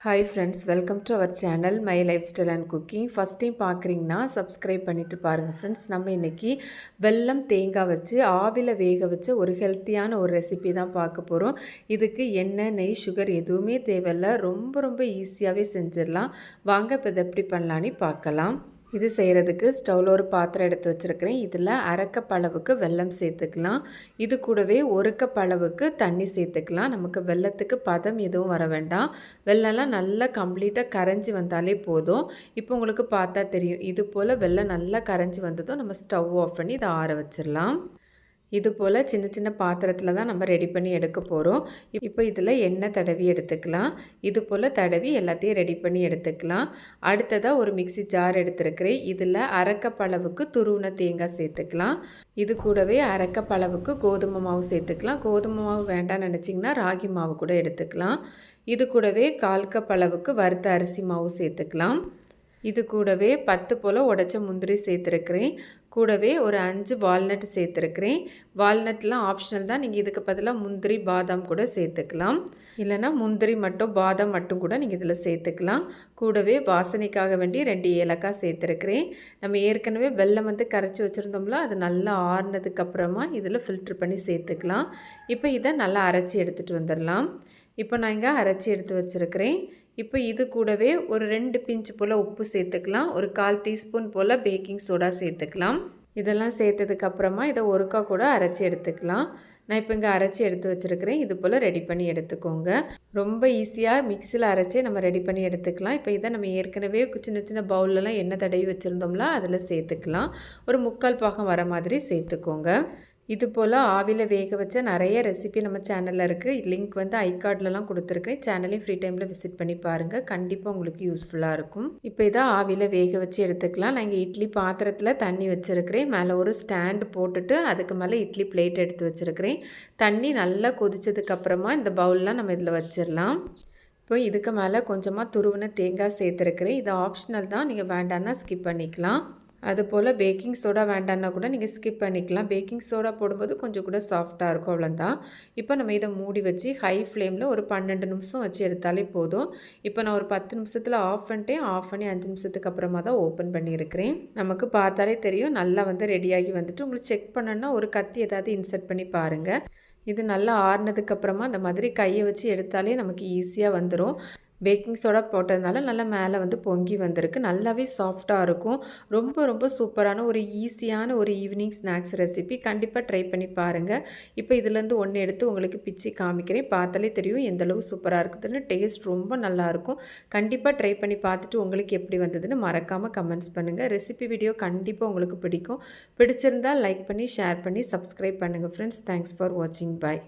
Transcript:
Hi friends, welcome to our channel my lifestyle and cooking. First time பார்க்குறீங்கன்னா subscribe பண்ணிவிட்டு பாருங்கள் friends. நம்ம இன்றைக்கி வெல்லம் தேங்காய் வச்சு ஆவியில் வேக வச்ச ஒரு ஹெல்த்தியான ஒரு ரெசிபி தான் பார்க்க போகிறோம். இதுக்கு எண்ணெய், நெய், சுகர் எதுவுமே தேவையில்லை. ரொம்ப ரொம்ப ஈஸியாகவே செஞ்சிடலாம். வாங்க இப்போ இதை எப்படி பண்ணலான்னு பார்க்கலாம். இது செய்கிறதுக்கு ஸ்டவ்வில் ஒரு பாத்திரம் எடுத்து வச்சுருக்கிறேன். இதில் அரை கப் அளவுக்கு வெல்லம் சேர்த்துக்கலாம். இது கூடவே ஒரு கப் அளவுக்கு தண்ணி சேர்த்துக்கலாம். நமக்கு வெல்லத்துக்கு பதம் எதுவும் வர வேண்டாம். வெல்லம்லாம் நல்லா கம்ப்ளீட்டாக கரைஞ்சி வந்தாலே போதும். இப்போ உங்களுக்கு பார்த்தா தெரியும். இது போல் வெல்லம் நல்லா கரைஞ்சி வந்ததும் நம்ம ஸ்டவ் ஆஃப் பண்ணி இதை ஆற வச்சிடலாம். இது போல் சின்ன சின்ன பாத்திரத்தில் தான் நம்ம ரெடி பண்ணி எடுக்க போகிறோம். இப்போ இதில் எண்ணெய் தடவி எடுத்துக்கலாம். இது போல் தடவி எல்லாத்தையும் ரெடி பண்ணி எடுத்துக்கலாம். அடுத்ததாக ஒரு மிக்ஸி ஜார் எடுத்துருக்கிறேன். இதில் அரை கப் அளவுக்கு துருவின தேங்காய் சேர்த்துக்கலாம். இது கூடவே அரை கப் அளவுக்கு கோதுமை மாவு சேர்த்துக்கலாம். கோதுமை மாவு வேண்டாம்னு நினச்சிங்கன்னா ராகி மாவு கூட எடுத்துக்கலாம். இது கூடவே 1/4 கப் அளவுக்கு வறுத்த அரிசி மாவு சேர்த்துக்கலாம். இது கூடவே 10 போல் உடைச்ச முந்திரி சேர்த்துருக்கிறேன். கூடவே ஒரு 5 வால்நட் சேர்த்துருக்கிறேன். வால்நட்லாம் ஆப்ஷனல் தான். நீங்கள் இதுக்கு பதிலாக முந்திரி, பாதாம் கூட சேர்த்துக்கலாம். இல்லைனா முந்திரி மட்டும், பாதாம் மட்டும் கூட நீங்கள் இதில் சேர்த்துக்கலாம். கூடவே வாசனைக்காக வேண்டி 2 ஏலக்காய் சேர்த்துருக்கிறேன். நம்ம ஏற்கனவே வெல்லம் கரைச்சி வச்சுருந்தோம்ல, அது நல்லா ஆறுனதுக்கப்புறமா இதில் ஃபில்ட்ரு பண்ணி சேர்த்துக்கலாம். இப்போ இதை நல்லா அரைச்சி எடுத்துகிட்டு வந்துடலாம். இப்போ நான் இங்கே அரைச்சி எடுத்து வச்சுருக்கிறேன். இப்போ இது கூடவே ஒரு 2 பிஞ்சு போல் உப்பு சேர்த்துக்கலாம். ஒரு 1/4 டீஸ்பூன் போல் பேக்கிங் சோடா சேர்த்துக்கலாம். இதெல்லாம் சேர்த்ததுக்கப்புறமா இதை ஒருக்கா கூட அரைச்சி எடுத்துக்கலாம். நான் இப்போ இங்கே அரைச்சி எடுத்து வச்சுருக்கிறேன். இது போல் ரெடி பண்ணி எடுத்துக்கோங்க. ரொம்ப ஈஸியாக மிக்சியில் அரைச்சி நம்ம ரெடி பண்ணி எடுத்துக்கலாம். இப்போ இதை நம்ம ஏற்கனவே சின்ன சின்ன பவுல்லலாம் எண்ணெய் தடவி வச்சுருந்தோம்ல, அதில் சேர்த்துக்கலாம். ஒரு 3/4 பாகம் வர மாதிரி சேர்த்துக்கோங்க. இது போல் ஆவியில் வேக வச்ச நிறைய ரெசிபி நம்ம சேனலில் இருக்குது. லிங்க் ஐகார்ட்லலாம் கொடுத்துருக்கேன். சேனலையும் ஃப்ரீ டைமில் விசிட் பண்ணி பாருங்கள். கண்டிப்பாக உங்களுக்கு யூஸ்ஃபுல்லாக இருக்கும். இப்போ இதை ஆவியில் வேக வச்சு எடுத்துக்கலாம். நான் இங்கே இட்லி பாத்திரத்தில் தண்ணி வச்சுருக்கிறேன். மேலே ஒரு ஸ்டாண்டு போட்டுட்டு அதுக்கு மேலே இட்லி பிளேட் எடுத்து வச்சுருக்கிறேன். தண்ணி நல்லா கொதிச்சதுக்கப்புறமா இந்த பவுல்லாம் நம்ம இதில் வச்சிடலாம். இப்போ இதுக்கு மேலே கொஞ்சமாக துருவின தேங்காய் சேர்த்துருக்கிறேன். இது ஆப்ஷனல் தான். நீங்கள் வேண்டான்னா ஸ்கிப் பண்ணிக்கலாம். அதுபோல் பேக்கிங் சோடா வேண்டான்னா கூட நீங்கள் ஸ்கிப் பண்ணிக்கலாம். பேக்கிங் சோடா போடும்போது கொஞ்சம் கூட சாஃப்டாக இருக்கும், அவ்வளோதான். இப்போ நம்ம இதை மூடி வச்சு ஹை ஃப்ளேமில் ஒரு 12 நிமிஷம் வச்சு எடுத்தாலே போதும். இப்போ நான் ஒரு 10 நிமிஷத்தில் ஆஃப் பண்ணிட்டேன். ஆஃப் பண்ணி 5 நிமிஷத்துக்கு அப்புறமா தான் ஓப்பன் பண்ணியிருக்கிறேன். நமக்கு பார்த்தாலே தெரியும் நல்லா ரெடியாகி வந்துட்டு. உங்களுக்கு செக் பண்ணணுன்னா ஒரு கத்தி ஏதாவது இன்சர்ட் பண்ணி பாருங்கள். இது நல்லா ஆறுனதுக்கப்புறமா அந்த மாதிரி கையை வச்சு எடுத்தாலே நமக்கு ஈஸியாக வந்துடும். பேக்கிங் சோடா போட்டதுனால நல்லா மேலே பொங்கி வந்திருக்கு. நல்லாவே சாஃப்டாக இருக்கும். ரொம்ப ரொம்ப சூப்பரான ஒரு ஈஸியான ஒரு ஈவினிங் ஸ்நாக்ஸ் ரெசிபி. கண்டிப்பாக ட்ரை பண்ணி பாருங்கள். இப்போ இதிலேருந்து ஒன்று எடுத்து உங்களுக்கு பிச்சு காமிக்கிறேன். பார்த்தாலே தெரியும் எந்தளவு சூப்பராக இருக்குதுன்னு. டேஸ்ட் ரொம்ப நல்லாயிருக்கும். கண்டிப்பாக ட்ரை பண்ணி பார்த்துட்டு உங்களுக்கு எப்படி வந்ததுன்னு மறக்காமல் கமெண்ட்ஸ் பண்ணுங்கள். ரெசிபி வீடியோ கண்டிப்பாக உங்களுக்கு பிடிக்கும். பிடிச்சிருந்தால் லைக் பண்ணி, ஷேர் பண்ணி, சப்ஸ்கிரைப் பண்ணுங்கள் ஃப்ரெண்ட்ஸ். தேங்க்ஸ் ஃபார் வாட்சிங். பாய்.